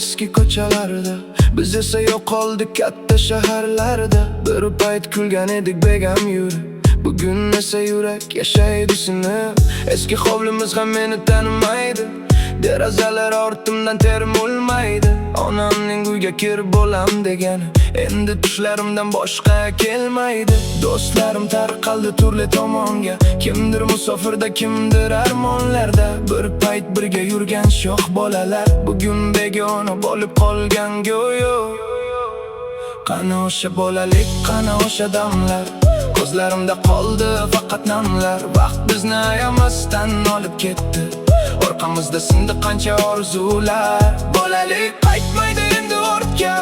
eski ko'chalarda, biz esa yo'qoldik katta shaharlarda. Bir payt kulgan edik begam yurib, bugun esa yurak yashaydi sinib. Eski hovlimiz ham meni tanimaydi, derazalar ortimdan terim o'lmaydi. Onamning uyga kirib bo'lam degani endi tushlarimdan boshqa kelmaydi. Do'stlarim tarqaldi turli tomonga, kimdir musofirda, kimdir armonlarda. Bir payt birga yurgan sho'x bolalar bugun begona bo'lib qolgan go'yo. Qani o'sha bolalik, qani o'sha damlar, ko'zlarimda qoldi faqat namlar. Vaqt bizni ayamasdan olib ketdi, orqamizda sindi qancha orzular. Bolalik qaytmaydi endi ortga,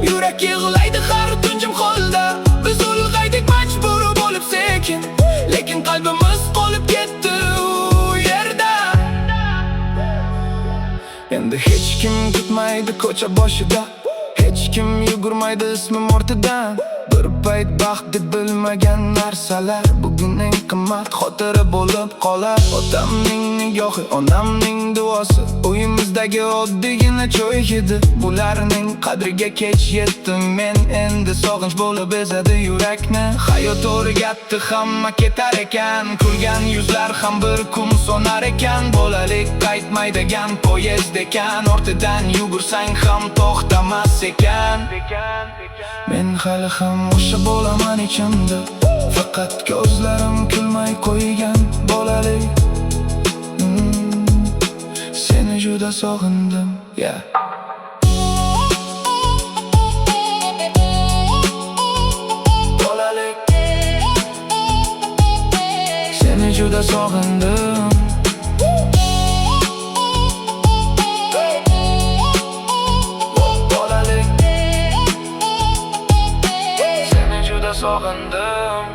yurak yig'laydi har tunjim holda. Biz ulg'aydik majbur bo'lib sekin, lekin qalbimiz qolib ketdi u yerda. Endi hech kim kutmaydi ko'cha boshida, hech kim yugurmaydi ismim ortidan. Bir payt baxt deb bilmagan narsalar bugun eng qimmat xotira bo'lib qolar. Otamning nigohi, onamning duosi, uyimizdagi oddiygina cho'y hidi, bularning qadriga kech yetdim men. Endi sog'inch bo'lib ezadi yurakni. Hayot o'rgatdi, hamma ketar ekan, kulgan yuzlar ham bir kun so'nar ekan. Bolalik qaytmaydigan poyezd ekan, ortidan yugursang ham to'xtamas ekan. Men hali ham o'sha bo'laman ichimda, faqat ko'zlarim kulmay qo'ygan bolalik. Seni juda sog'indim, yeah. Bolalik, seni juda sog'indim. Bolalik, seni juda sog'indim.